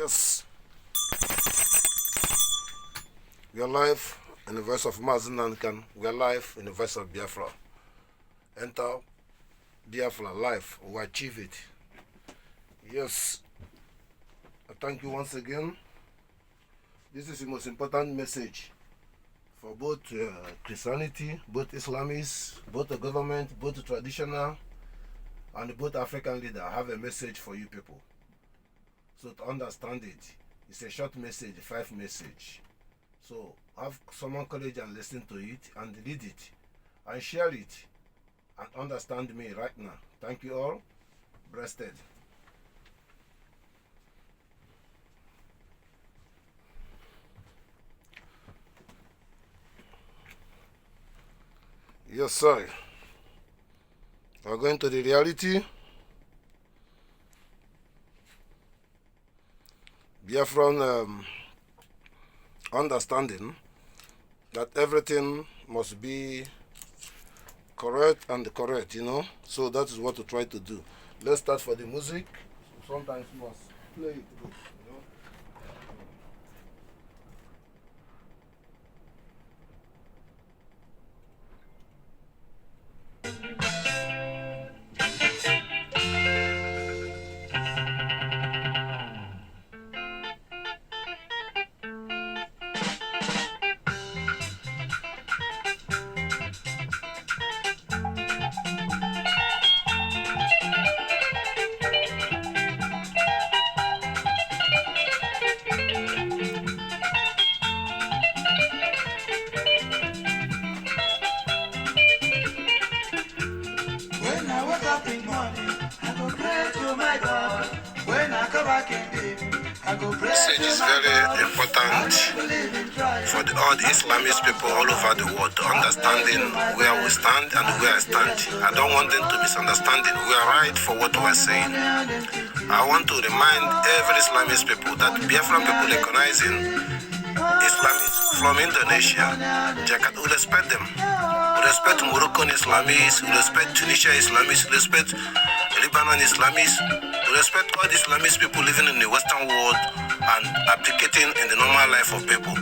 Yes. We are live in the voice of Mazi Nnamdi Kanu. We are live in the voice of Biafra. Enter Biafra live. We achieve it. Yes. I thank you once again. This is the most important message for both Christianity, both Islamists, both the government, both the traditional, and both African leaders. I have a message for you people. So to understand it, it's a short message, 5 message. So have someone courage and listen to it and read it and share it and understand me right now. Thank you all. Breasted. Yes, sir. We're going to the reality. Biafran understanding that everything must be correct and correct, So that is what we try to do. Let's start for the music. Sometimes we must play it good, Message is very important for all the Islamist people all over the world to understanding where we stand and where I stand. I don't want them to misunderstand it. We are right for what we are saying. I want to remind every Islamist people that Biafran people recognizing Islamists from Indonesia, we respect them. We respect Moroccan Islamists, we respect Tunisia Islamists, we respect Lebanon Islamists, we respect all the Islamist people living in the Western world and abdicating in the normal life of people.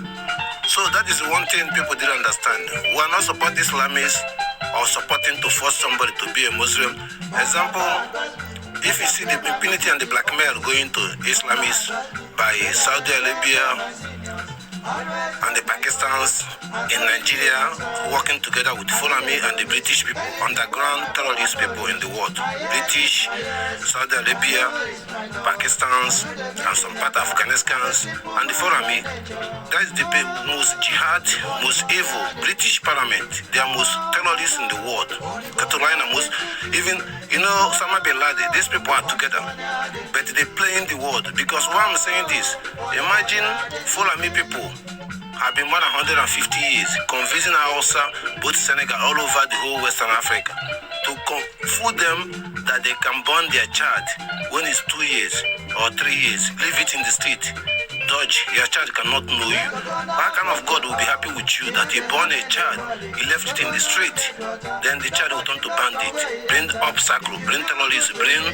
So that is one thing people didn't understand. We are not supporting Islamists or supporting to force somebody to be a Muslim. Example, if you see the impunity and the blackmail going to Islamists by Saudi Arabia and the Pakistans in Nigeria working together with Fulani and the British people, underground terrorist people in the world. British, Saudi Arabia, Pakistans, and some part of Afghanistans, and the Fulani. That is the most jihad, most evil British parliament. They are most terrorists in the world. Catalina most, even, Osama bin Laden, these people are together. But they play in the world. Because why I'm saying this, imagine Fulani people have been more than 150 years convincing Haussa, both Senegal, all over the whole Western Africa, to fool them that they can burn their child when it's 2 years or 3 years, leave it in the street. Dodge, your child cannot know you. What kind of God will be happy with you that he born a child, he left it in the street, then the child will turn to bandit, bring obstacle, bring terrorists, bring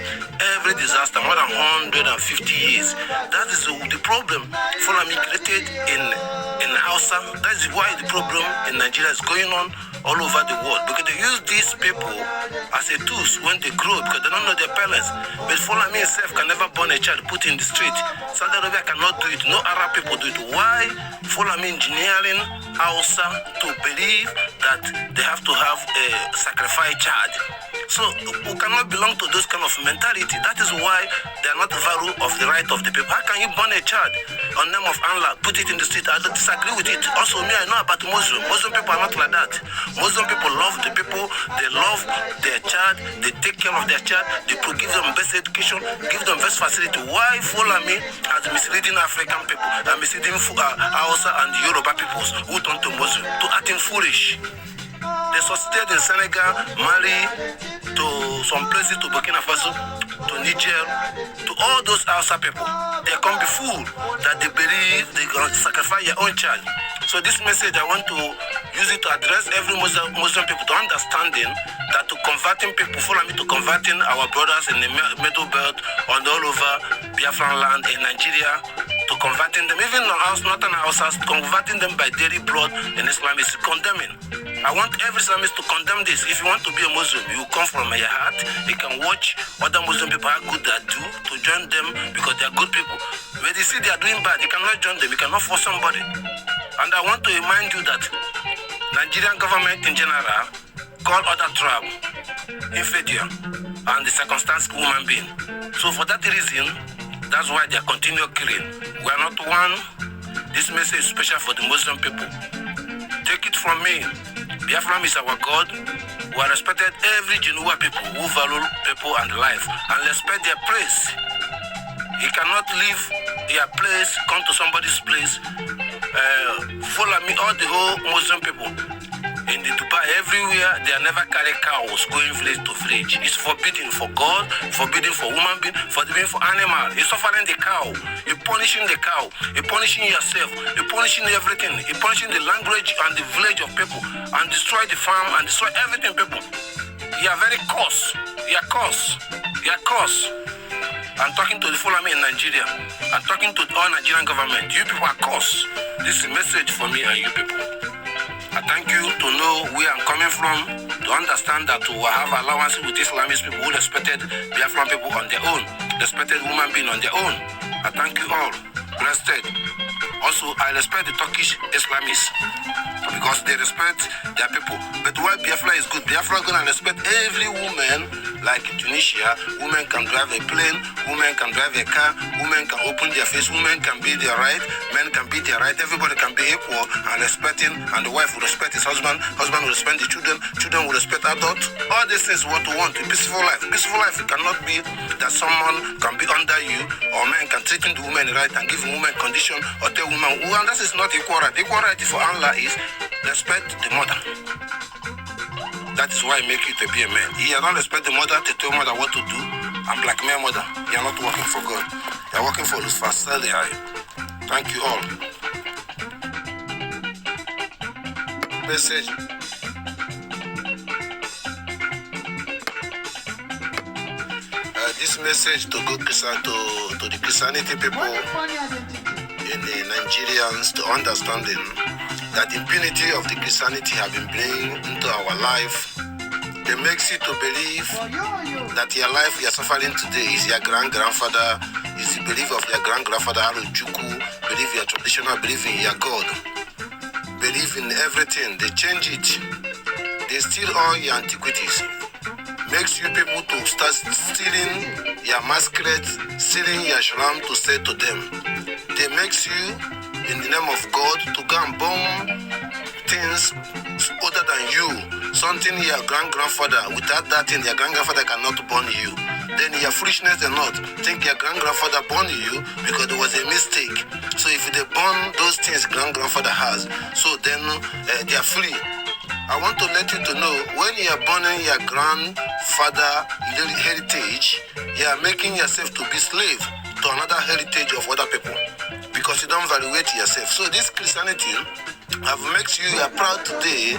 every disaster, more than 150 years. That is the problem Fulani created in Haussa. That is why the problem in Nigeria is going on all over the world, because they use these people as a tools when they grow, because they don't know their parents. But Fulani himself can never born a child, put in the street. Saudi Arabia cannot do it. No Arab people do it. Why Fulani engineering Haussa to believe that they have to have a sacrifice child? So we cannot belong to those kind of mentality. That is why they are not value of the right of the people. How can you born a child on name of Allah, put it in the street? I don't disagree with it. Also, me, I know about Muslim. Muslim people are not like that. Muslim people love the people. They love their child. They take care of their child. They give them best education, give them best facility. Why Fulani has misleading African people and misleading Hausa and Yoruba peoples who turn to Muslim to acting foolish? They succeeded in Senegal, Mali, to some places, to Burkina Faso, to Niger, to all those Haussa people, they can't be fooled that they believe they gonna sacrifice their own child. So this message, I want to use it to address every Muslim people to understanding that to converting people, follow me to converting our brothers in the Middle Belt and all over Biafran land in Nigeria, to converting them, even northern Hausas, converting them by daily blood in Islam is condemning. I want every Islamist to condemn this. If you want to be a Muslim, you come from your heart. You can watch other Muslim people how good they do to join them because they are good people. When they see they are doing bad, you cannot join them. You cannot force somebody. And I want to remind you that Nigerian government in general call other tribe inferior and the circumstance human being. So for that reason, that's why they continue killing. We are not one. This message is special for the Muslim people. Take it from me. Biafran is our God. We are respected every Genoa people who value people and life and respect their place. You cannot leave your place, come to somebody's place. Follow me, all the whole Muslim people in the Dubai, everywhere, they are never carry cows going village to village. It's forbidden for God, forbidden for human being, forbidden for animal. You're suffering the cow, you're punishing the cow, you're punishing yourself, you're punishing everything, you're punishing the language and the village of people, and destroy the farm and destroy everything, people. You are very coarse. You are coarse. You are coarse. I'm talking to the Fulani in Nigeria. I'm talking to all Nigerian government. You people are coarse. This is a message for me and you people. I thank you to know where I'm coming from, to understand that we have allowances with Islamist people who respected Biafran people on their own, respected human beings on their own. I thank you all. Blessed. Also, I respect the Turkish Islamists because they respect their people. But why Biafra is good? Biafra gonna respect every woman. Like Tunisia, women can drive a plane, women can drive a car, women can open their face, women can be their right, men can be their right, everybody can be equal and respecting, and the wife will respect his husband, husband will respect the children, children will respect adults. All these things what we want, a peaceful life. Peaceful life, it cannot be that someone can be under you, or men can treat the woman right and give women condition, or tell women, well, that is not equal right. Equal right for Allah is respect the mother. That is why I make you to be a man. You don't respect the mother to tell mother what to do and blackmail mother. You are not working for God. You are working for Lucifer. Thank you all. Message. This message to go to the Christianity people in the Nigerians to understanding that the impunity of the Christianity have been bringing into our life. They makes you to believe that your life you are suffering today is your grandfather, is the belief of your grandfather Arujuku, believe your traditional belief in your God, believe in everything. They change it. They steal all your antiquities. Makes you people to start stealing your masquerade, stealing your shram to say to them. They makes you in the name of God to go and bomb things other than you, something your grandfather, without that thing your grandfather cannot born you. Then your foolishness they not think your grandfather born you because there was a mistake. So if they born those things grandfather has, so then they are free. I want to let you to know when you are burning your grandfather heritage, you are making yourself to be slave to another heritage of other people, because you don't evaluate yourself. So this Christianity have makes you are proud today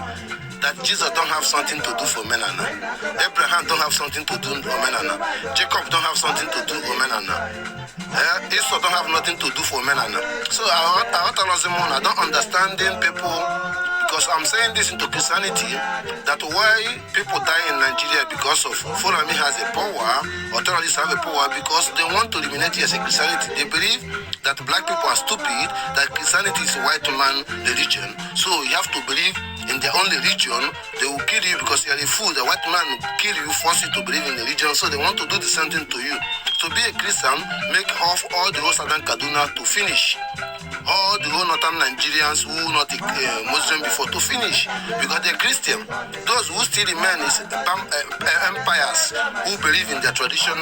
that Jesus don't have something to do for men and Abraham don't have something to do for men and Jacob don't have something to do for men and Esau don't have nothing to do for men and So I don't understanding people, because I'm saying this into Christianity, that why people die in Nigeria because of Fulani has a power, authorities have a power, because they want to eliminate you as a Christianity. They believe that black people are stupid, that Christianity is a white man religion. So you have to believe in their own religion. They will kill you because you are a fool. The white man will kill you, force you to believe in the religion. So they want to do the same thing to you. To be a Christian, make off all the whole Southern Kaduna to finish. all the whole northern Nigerians who not Muslim before to finish, because they're Christian. Those who still remain is empires who believe in their traditional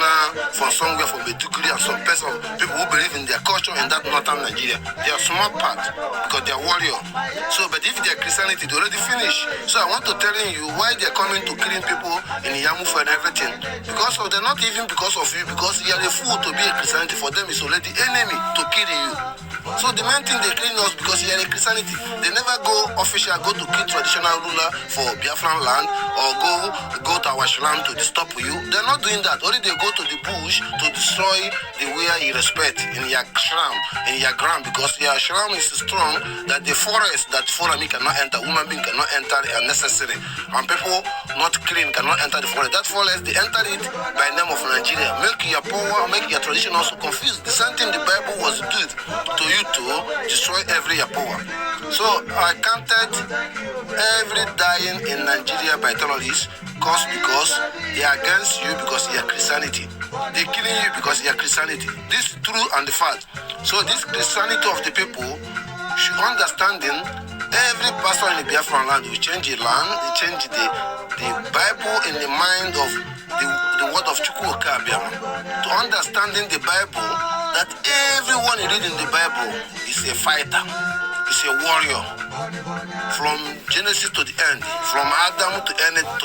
from somewhere from Meduguri, and some people who believe in their culture in that northern Nigeria. They are small part because they are warrior. So, but if they are Christianity, they already finished. So I want to tell you why they are coming to killing people in Yamufu and everything. Because of they're not even because of you, because you are a fool to be a Christianity. For them, it's already enemy to kill you. So the main thing they kill us because you are a Christianity. They never go official, go to kill traditional ruler for Biafran land or go to our shrine to stop you. They're not doing that. Only they go to the bush to destroy the way you respect in your shrine, in your ground, because your shrine is strong that the forest that Fulani cannot enter, human being cannot enter unnecessary, and people not clean cannot enter the forest. That forest they enter it by name of Nigeria. Make your power, make your tradition also confused. The same thing the Bible was did to you to destroy every power. So I counted every dying in Nigeria by terrorists because they are against you because you are Christianity. They killing you because you are Christianity. This is true and the fact. So this Christianity of the people should understanding every pastor in the Biafran land will change the land, they change the Bible in the mind of the word of Chukwuka Abiyama. To understanding the Bible, that everyone you read in the Bible is a fighter, is a warrior. From Genesis to the end, from Adam to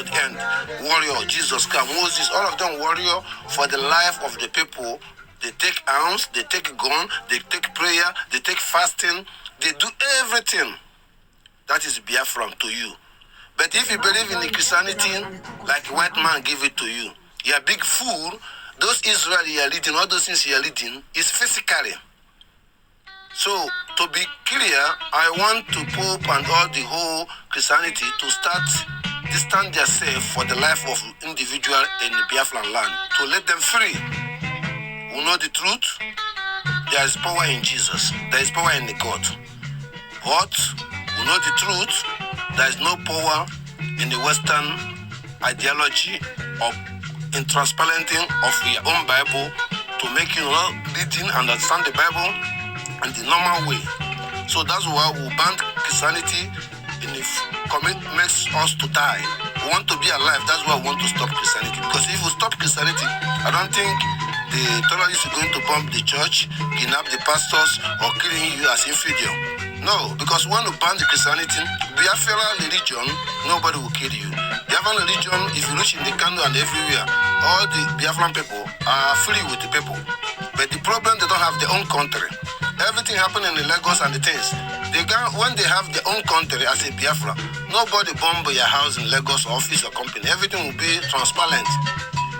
the end, warrior. Jesus, Moses, all of them warrior for the life of the people. They take arms, they take gun, they take prayer, they take fasting, they do everything. That is Biafran to you. But if you believe in the Christianity, like a white man give it to you, you're a big fool. Those Israel you are leading, all those things you are leading, is physically. So, to be clear, I want to Pope and all the whole Christianity to start distance themselves for the life of individual in the Biafran land, to let them free. We know the truth. There is power in Jesus. There is power in the God. But we know the truth. There is no power in the Western ideology of in transplanting of your own Bible to make you reading and understand the Bible in the normal way. So that's why we ban Christianity in the commit makes us to die. We want to be alive. That's why we want to stop Christianity. Because if we stop Christianity, I don't think the terrorists are going to bomb the church, kidnap the pastors, or killing you as infidel. No, because when we ban the Christianity, Biafra religion, nobody will kill you. Biafran religion, if you reach in the Kanu and everywhere, all the Biafran people are free with the people. But the problem, they don't have their own country. Everything happening in Lagos and the things. When they have their own country as a Biafra, nobody bomb your house in Lagos office or company. Everything will be transparent.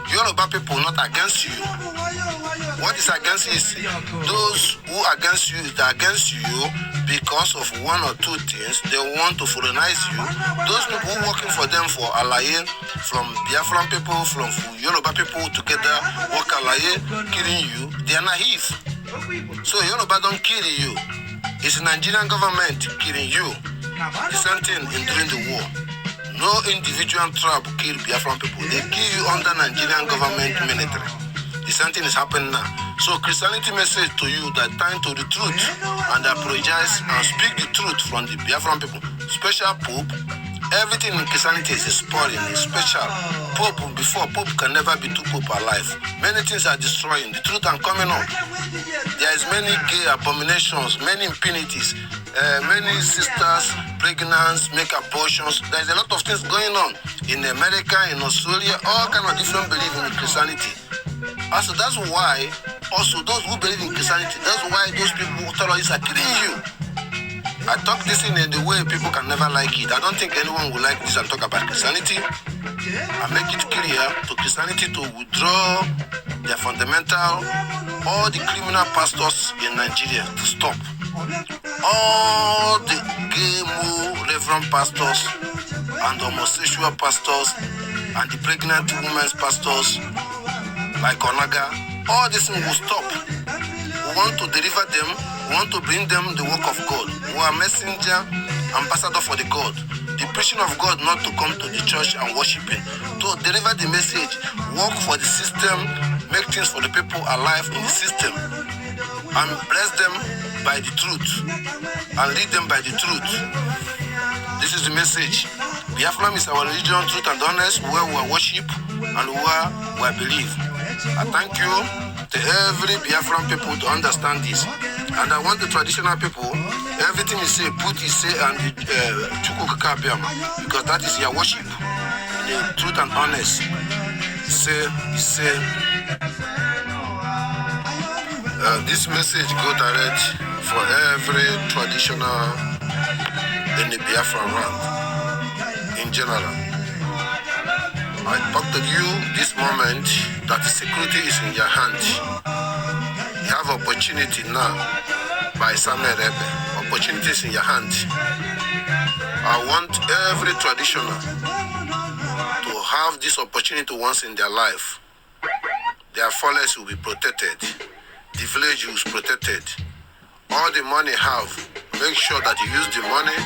Yoruba people not against you. What is against is those who against you is against you because of one or two things. They want to foreignize you. Those people who working for them for Alaye, from Biafran people, from Yoruba people together, work Alaye, killing you, they are naive. So Yoruba don't kill you. It's the Nigerian government killing you. The same thing during the war. No individual tribe kill Biafran people. They kill you under Nigerian government military. The same thing is happening now. So Christianity message to you that time to the truth and apologize and speak the truth from the Biafran people. Special Pope, everything in Christianity is spoiling, is special. Pope, before Pope can never be two Pope alive. Many things are destroying, the truth are coming up. There is many gay abominations, many impunities, many sisters, pregnant, make abortions. There is a lot of things going on in America, in Australia, all kind of different belief in Christianity. Also, that's why, also those who believe in Christianity, that's why those people, terrorists are killing you. I talk this in the way people can never like it. I don't think anyone will like this and talk about Christianity. I make it clear to Christianity to withdraw their fundamental, all the criminal pastors in Nigeria to stop. All the gay, reverend pastors and homosexual pastors and the pregnant women's pastors like Onaga, all this will stop. We want to deliver them, we want to bring them the work of God. We are messenger, ambassador for the God. The preaching of God not to come to the church and worshiping. To deliver the message, work for the system, make things for the people alive in the system, and bless them by the truth and lead them by the truth. This is the message. Biafra is our religion, truth and honest, where we worship and where we believe. I thank you to every Biafran people to understand this. And I want the traditional people, everything you say, put you say, and Chukukaka Biama, because that is your worship. The truth and honest. This message go direct for every traditional in the Biafra land in general. I talk to you this moment that the security is in your hand. You have opportunity now by Simon Ekpa. Opportunities in your hand. I want every traditional to have this opportunity once in their life. Their forests will be protected. The village is protected. All the money have, make sure that you use the money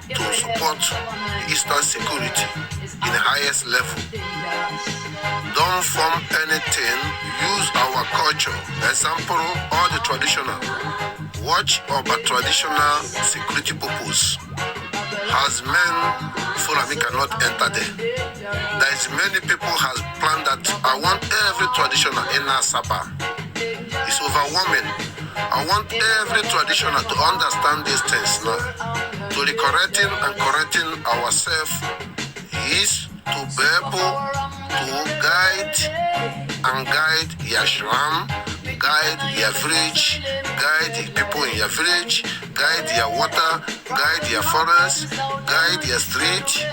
to support the Eastern security in the highest level. Don't form anything, use our culture. Example, all the traditional. Watch about traditional security purpose. As men, Fulani cannot enter there. There is many people has planned that I want every traditional in Asaba. It's overwhelming. I want every traditional to understand these things now. To be correcting and correcting ourselves is to be able to guide your shram, guide your village, guide the people in your village, guide your water, guide your forest, guide your street,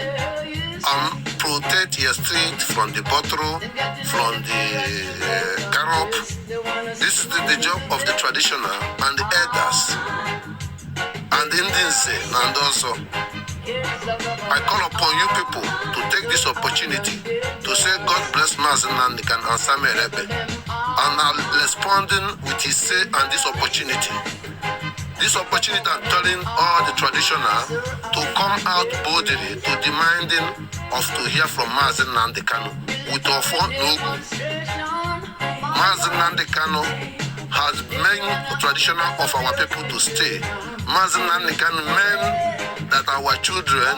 and protect your street from the bottle, from the carop. This is the job of the traditional and the elders and the Indians, and also I call upon you people to take this opportunity to say God bless Mazi Nnamdi Kanu and Simon Ekpa, and I'm responding with his say and this opportunity. This opportunity I'm telling all the traditional to come out boldly to demanding of to hear from Mazi Nnamdi Kanu with our phone no. Mazi Nnamdi Kanu has made traditional of our people to stay. Mazi Nnamdi Kanu meant that our children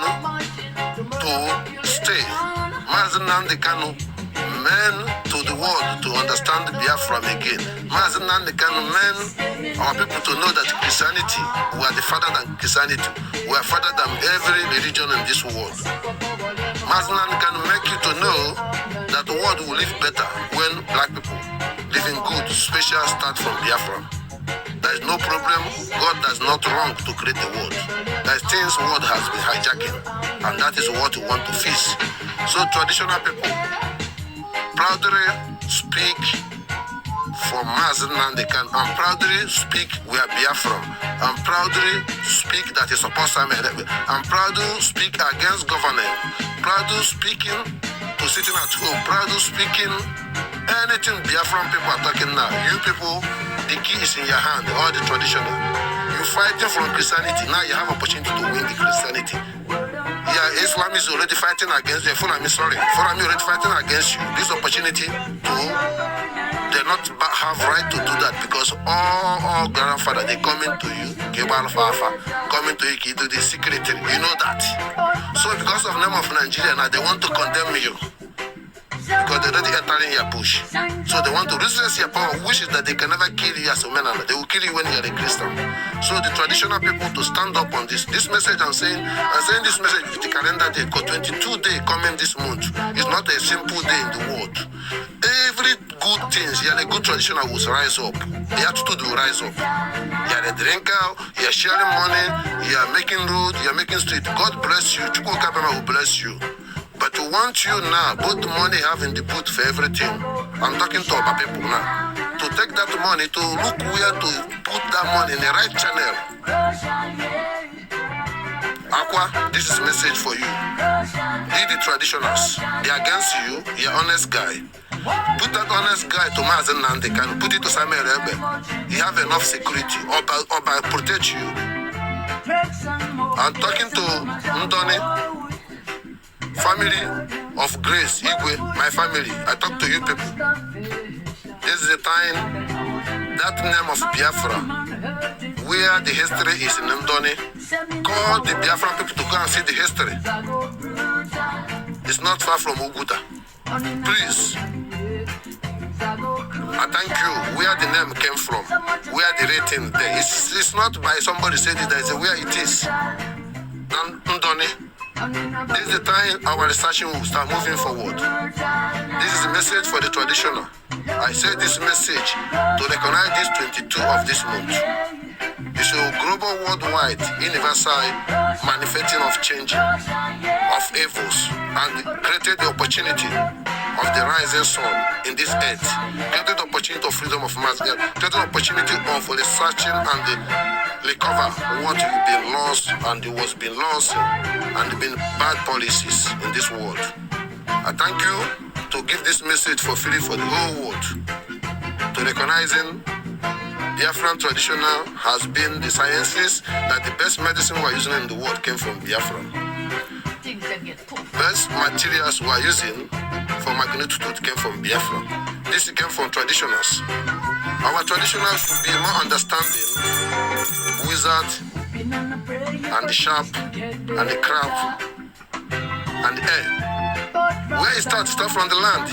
to stay. Mazi Nnamdi Kanu meant to the world to understand Biafra again. Mazi Nnamdi Kanu meant our people to know that Christianity, we are the father than Christianity. We are father than every religion in this world. Mazi Nnamdi Kanu make you to know that the world will live better when black people living good, special start from Biafra. There is no problem. God does not wrong to create the world. There is things the world has been hijacking, and that is what we want to fix. So traditional people proudly speak for Mazi Nnamdi Kanu, and proudly speak we are Biafran, and proudly speak that is supposed to be, and proudly speak against government, proudly speaking to sitting at home, proudly speaking anything Biafran people are talking now. You people, the key is in your hand, all the traditional. You're fighting from Christianity, now you have opportunity to win the Christianity. Yeah, Islam is already fighting against you. Fulani already fighting against you. This opportunity to, they not have right to do that because all grandfather, they coming to you, coming to you, do the secretary. You know that. So because of name of Nigeria, now they want to condemn you. Because they're already entering your bush. So they want to resist your power, which is that they can never kill you as a man. They will kill you when you're a Christian. So the traditional people to stand up on this. This message I'm saying this message with the calendar day, because 22 days coming this month is not a simple day in the world. Every good things, you're a good traditional will rise up. The attitude will rise up. You're a drinker, you're sharing money, you're making road, you're making street. God bless you. Chukwu Kabema will bless you. But we want you now, both the money have in the boot for everything. I'm talking to our people now. To take that money, to look where to put that money in the right channel. Aqua, this is a message for you. Be the traditionals. They're against you, you're honest guy. Put that honest guy to Mazi Nnamdi Kanu, put it to Simon Ekpa. You have enough security, or by protect you. I'm talking to Ndoni. Family of grace, Igwe, my family. I talk to you people. This is the time, that name of Biafra, where the history is in Ndoni. Call the Biafran people to go and see the history. It's not far from Uguta. Please. I thank you. Where the name came from, where the rating there. It's not by somebody said it, it's where it is. Ndoni. This is the time our researching will start moving forward. This is a message for the traditional. I say this message to recognize this 22 of this month. It's a global, worldwide, universal manifesting of change, of evils, and created the opportunity of the rising sun in this earth, created the opportunity of freedom of mass, created the opportunity of researching and recover what has been lost and was being lost and been bad policies in this world. I thank you to give this message for free for the whole world, to recognizing Biafran traditional has been the sciences that the best medicine we are using in the world came from Biafra. Best materials we are using for magnitude came from Biafra. This came from traditionals. Our traditionals should be more understanding wizard and the sharp and the crab and the air. Where it starts from the land.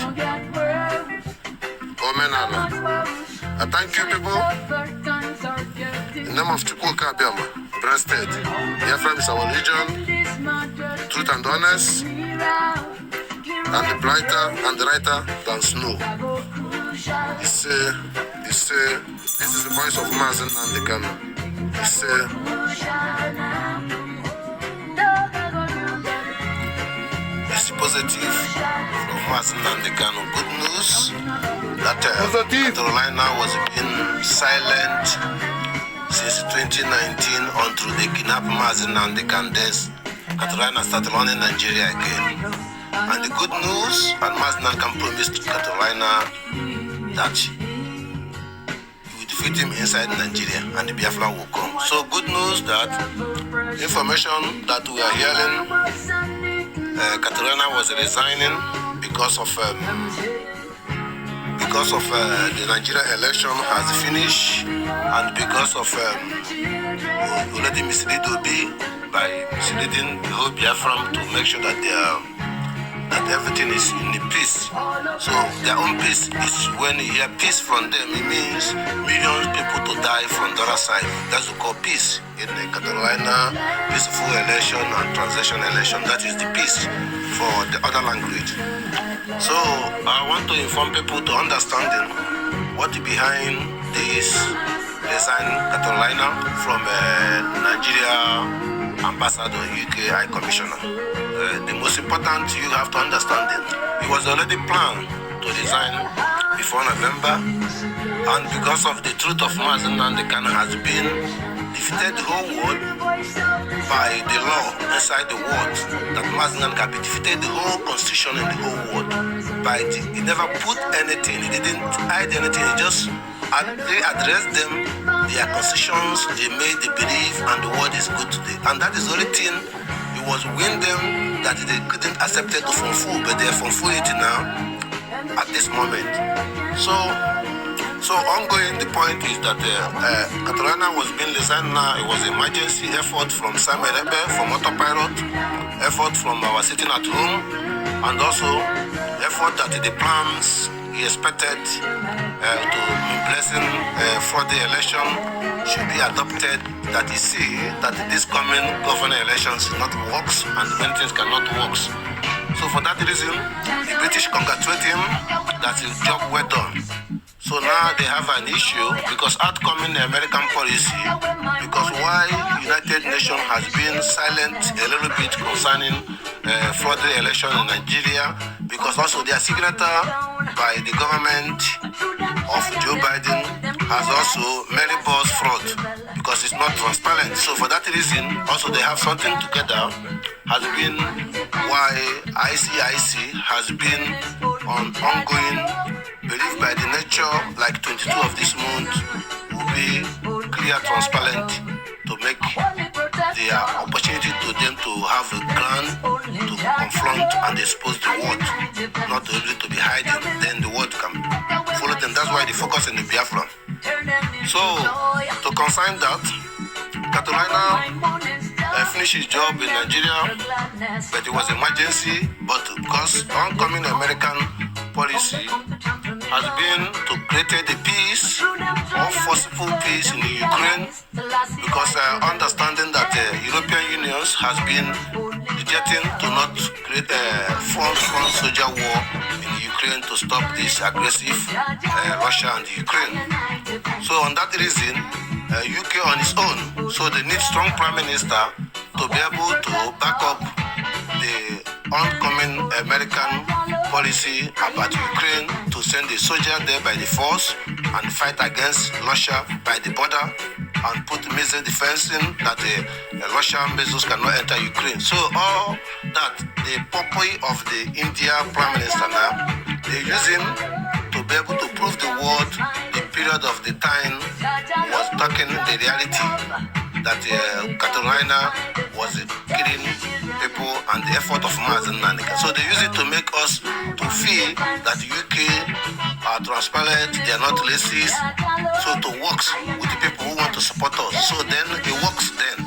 Omenala. I thank you people. In the name of Chukwuka Abiyama, breasted. Biafra is our religion, truth and honest, and the brighter and the brighter than snow. This is the voice of Mazi Nnamdi Kanu. It's positive from Mazi Nnamdi Kanu. Good news that Carolina was being silent since 2019 until they kidnapped Mazi Nnamdi Kanu. Carolina started running Nigeria again. And the good news, and Mazi Nnamdi Kanu promised to Carolina that he will defeat him inside Nigeria and the Biafra will come. So good news that information that we are hearing, Carolina was resigning because of the Nigerian election has finished, and because of already mislead Obi by misleading the whole Biafran to make sure that that everything is in the peace. So their own peace is when you hear peace from them, it means millions of people to die from the other side. That's what we call peace in the Carolina, peaceful election and transition election. That is the peace for the other language. So I want to inform people to understanding what is behind this resign Carolina from Nigeria ambassador, UK High Commissioner. The most important you have to understand it was already planned to resign before November, and because of the truth of Mazi Nnamdi Kanu has been defeated the whole world by the law inside the world, that Mazi Nnamdi Kanu defeated the whole constitution in the whole world. He never put anything, he didn't hide anything, he just addressed them, their constitutions, they made the belief, and the world is good today. And that is the only thing it was win them that they couldn't accept it to fulfill, but they fulfill it now at this moment. So ongoing, the point is that Carolina was being resigned now. It was an emergency effort from Simon Ekpa, from autopilot, effort from our sitting at home, and also effort that the plans he expected to be blessing for the election should be adopted, that he see that this coming governor elections not works and many things cannot work. So for that reason, the British congratulate him that his job well done. So now they have an issue because outcoming the American policy, because why United Nations has been silent a little bit concerning fraud election in Nigeria, because also their signature by the government of Joe Biden has also many balls fraud because it's not transparent. So for that reason, also they have something together, has been why ICIC has been on ongoing belief by the nature, like 22 of this month will be clear, transparent, to make the opportunity to them to have a ground to confront and expose the world, not only to be hiding, then the world can follow them. That's why they focus on the Biafran. So, to consign that, Catalina finished his job in Nigeria, but it was emergency. But because oncoming American policy has been to create the peace or forceful peace in the Ukraine, because understanding that the European Union has been rejecting to not create a front soldier war in Ukraine to stop this aggressive Russia and Ukraine. So on that reason, UK on its own, so they need strong prime minister to be able to back up the oncoming American policy about Ukraine, to send a soldier there by the force and fight against Russia by the border and put missile defense in that the Russian missiles cannot enter Ukraine. So all that the puppy of the India Prime Minister now, they use him to be able to prove the world the period of the time was talking the reality that Catalina was killing people and the effort of Mazi Nnamdi Kanu. So they use it to make us to feel that the UK are transparent, they are not racist, so to work with the people who want to support us. So then it works then.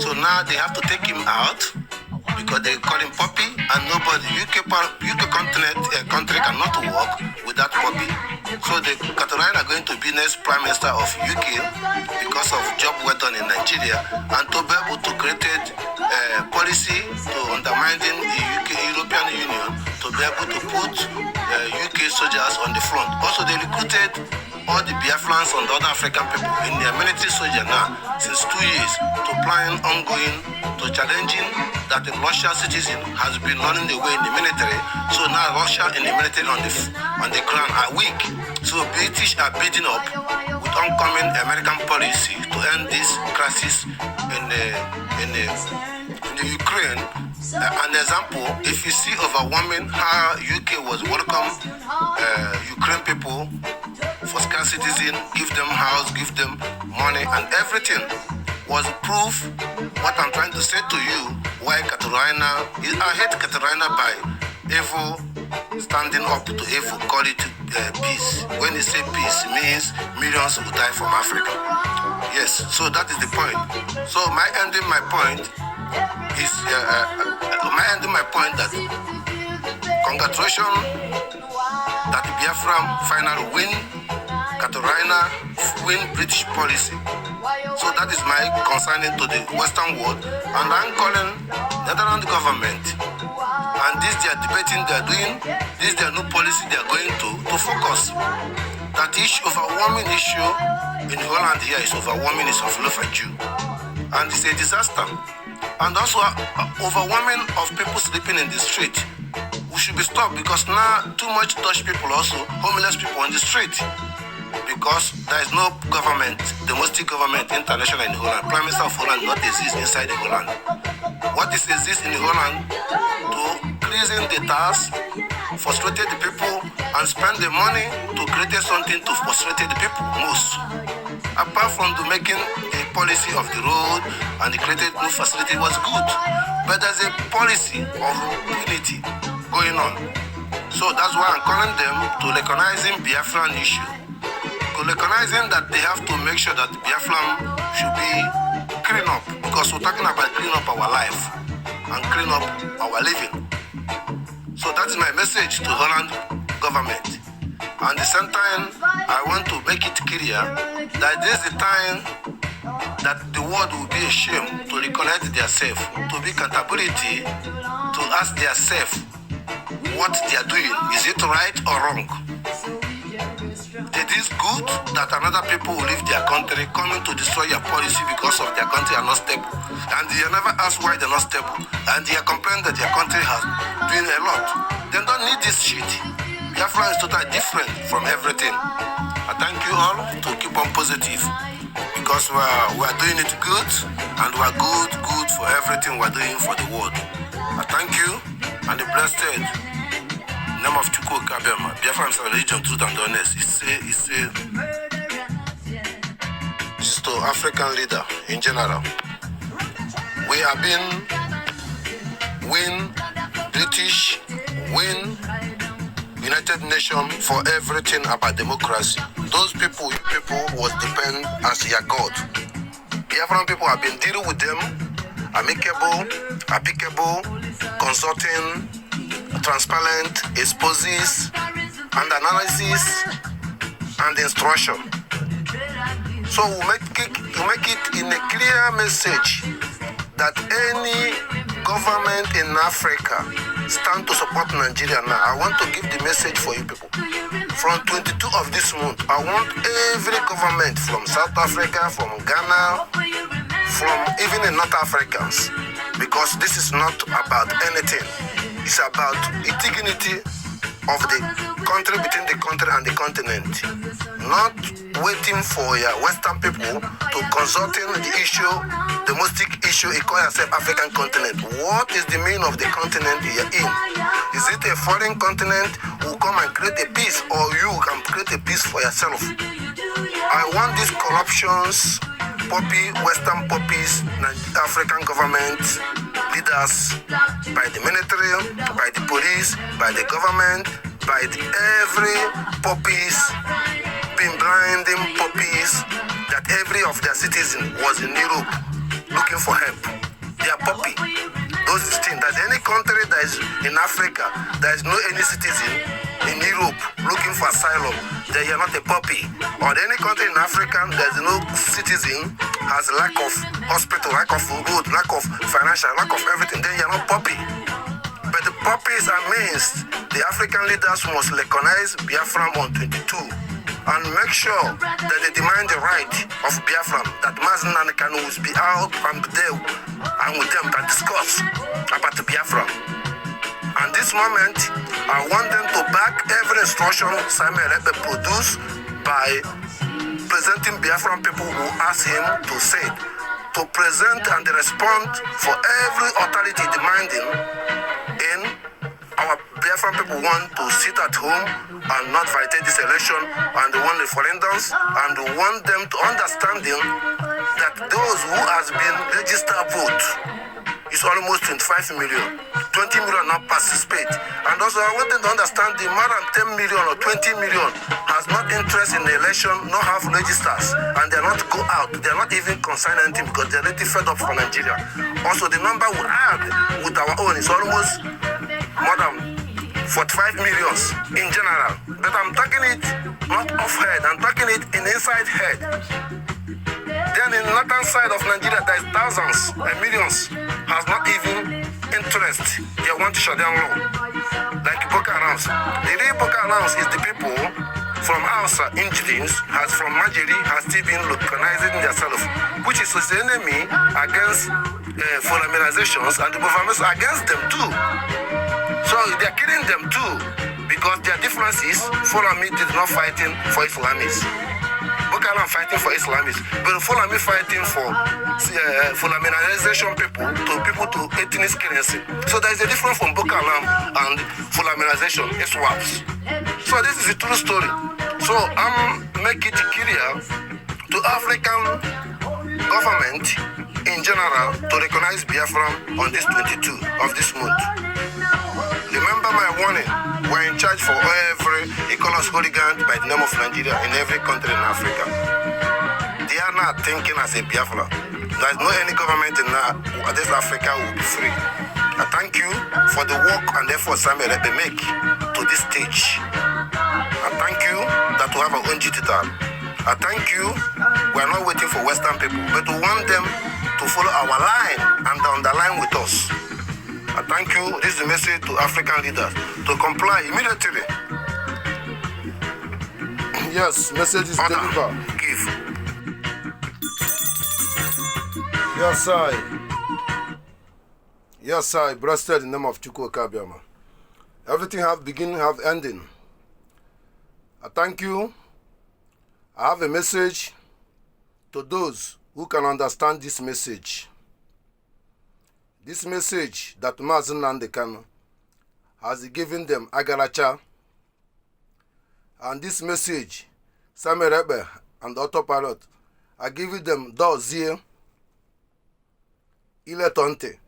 So now they have to take him out because they call him puppy, and nobody, UK country cannot work with that puppy. So the Catalina are going to be next Prime Minister of UK because of job well done in Nigeria, and to be able to create a policy to undermining the European Union, to be able to put UK soldiers on the front. Also, they recruited all the Biafrans and the other African people in their military soldier now since 2 years to plan ongoing to challenging that the Russian citizen has been running away in the military. So now Russia in the military on the ground are weak. So British are beating up with oncoming American policy to end this crisis in the Ukraine. An example, if you see overwhelming how UK was welcome Ukraine people for scarce citizen, give them house, give them money and everything, was proof what I'm trying to say to you, why Catalina, I hate Catalina by evil standing up to evil, call it peace. When they say peace, it means millions will die from Africa. Yes, so that is the point. So my ending my point is that congratulations that the Biafran finally win, Catalina win British policy. So that is my concerning to the Western world, and I'm calling Netherlands government, and this they are debating, they are doing, this their new policy they are going to focus. That overwhelming issue in Holland here is overwhelming is of love for Jew, and it's a disaster. And also overwhelming of people sleeping in the street. We should be stopped because now too much Dutch people, also homeless people on the street, because there is no government, domestic government, international in Holland. Prime Minister of Holland not exist inside the Holland. What is exist in the Holland to increasing the tax, frustrated the people, and spend the money to create something to frustrate the people most. Apart from the making the policy of the road and the created new facility was good, but there's a policy of unity going on. So that's why I'm calling them to recognizing Biafran issue, to recognizing that they have to make sure that Biafran should be clean up, because we're talking about clean up our life and clean up our living. So that's my message to Holland government. And at the same time, I want to make it clear that this is the time that the world will be ashamed to recollect themselves, to be accountability, to ask themselves what they are doing. Is it right or wrong? It is good that another people will leave their country coming to destroy your policy because of their country are not stable. And they never ask why they're not stable. And they complain that their country has doing a lot. They don't need this shit. Biafra is totally different from everything. I thank you all to keep on positive, because we are doing it good, and we are good for everything we are doing for the world. I thank you, and the blessed name of Chukwu Kabema, Biafra is a religion, truth and honest. It's to African leader in general. We have been win British, win United Nations for everything about democracy. Those people was depend as your God. Biafran people have been dealing with them, amicable, applicable, consulting, transparent, exposes, and analysis, and instruction. So we make it in a clear message that any government in Africa stand to support Nigeria now. I want to give the message for you people. From 22 of this month, I want every government from South Africa, from Ghana, from even the North Africans, because this is not about anything. It's about the dignity of the country, between the country and the continent. Not waiting for your Western people to consulting the issue, domestic issue, you call yourself African continent. What is the meaning of the continent you're in? Is it a foreign continent who come and create a peace, or you can create a peace for yourself? I want these corruptions, Western puppies, African government leaders, by the military, by the police, by the government, by every puppies, being blinding puppies, that every of their citizens was in Europe looking for help. They are puppy. Those things, that any country that is in Africa, there is no any citizen in Europe looking for asylum, they are not a puppy. Or any country in Africa, there is no citizen has lack of hospital, lack of road, lack of financial, lack of everything, then you are not puppy. But the puppies are means the African leaders must recognize Biafran on 22 and make sure that they demand the right of Biafran, that Mazi Nnamdi Kanu will be out and there and with them to discuss about the Biafra. And this moment, I want them to back every instruction Simon Ekpa produced by presenting Biafran people who ask him to say, to present and respond for every authority demanding in our Biafran people want to sit at home and not violate this election, and they want referendums, and they want them to understanding that those who has been registered vote is almost 25 million. 20 million not participate. And also I want them to understand the more than 10 million or 20 million has not interest in the election, not have registers, and they are not go out. They are not even concerned anything because they are already fed up from Nigeria. Also the number we add with our own is almost more than 45 millions in general. But I'm talking it not off head, I'm talking it in inside head. Then in the northern side of Nigeria, there is thousands and millions has not even interest. They want to shut down law. Like Boko Haram. The real Boko Haram is the people from Haussa, indigenous, has from Nigerian, has still been recognizing themselves, which is the enemy against Fulanizations, and the governments against them too. So they are killing them too, because their difference is Fulani is not fighting for Islamists. Boko Haram fighting for Islamists, but Fulani fighting for Fulanization people to ethnic currency. So there is a difference from Boko Haram and Fulanization. It's swaps. So this is a true story. So I'm making it clear to African government in general to recognize Biafran on this 22 of this month. Remember my warning. We're in charge for every economic hooligan by the name of Nigeria in every country in Africa. They are not thinking as a Biafra. There is no any government in this Africa who will be free. I thank you for the work and effort Samuel they make to this stage. I thank you that we have our own digital. I thank you. We are not waiting for Western people, but we want them to follow our line and underline with us. I thank you. This is the message to African leaders to comply immediately. Yes, message is delivered. Give. Yes, I. Yes, I. Blessed in the name of Chukwu Kabiama. Everything have beginning, have ending. I thank you. I have a message to those who can understand this message. This message that Mazi Nnamdi Kanu has given them Agaracha, and this message Simon Ekpa and the autopilot are giving them Dozie Iletonte.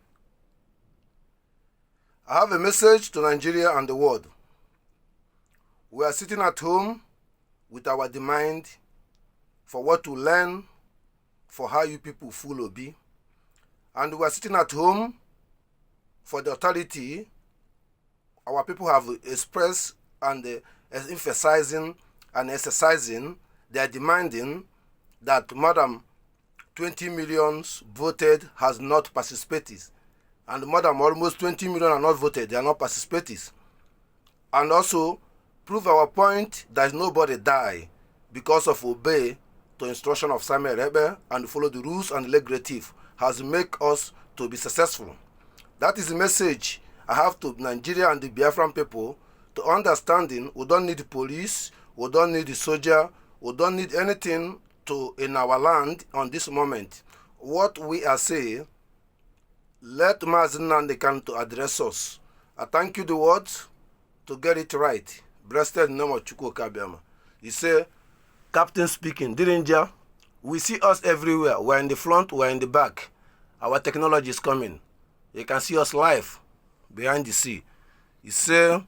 I have a message to Nigeria and the world. We are sitting at home with our demand for what to learn for how you people fool Obi. And we are sitting at home for the authority. Our people have expressed and emphasizing and exercising their demanding that Madam 20 million voted has not participated. And Madam almost 20 million are not voted, they are not participating. And also prove our point that nobody die because of obey to instruction of Simon Ekpa and follow the rules and legislative has make us to be successful. That is the message I have to Nigeria and the Biafran people to understanding we don't need the police, we don't need the soldier, we don't need anything in our land on this moment. What we are saying, let Mazi Nnamdi Kanu to address us. I thank you the words to get it right. Blessed in the name of Chukwu Kabiama. He say, Captain speaking, Dirinja, we see us everywhere. We're in the front, we're in the back. Our technology is coming. You can see us live behind the sea. He say,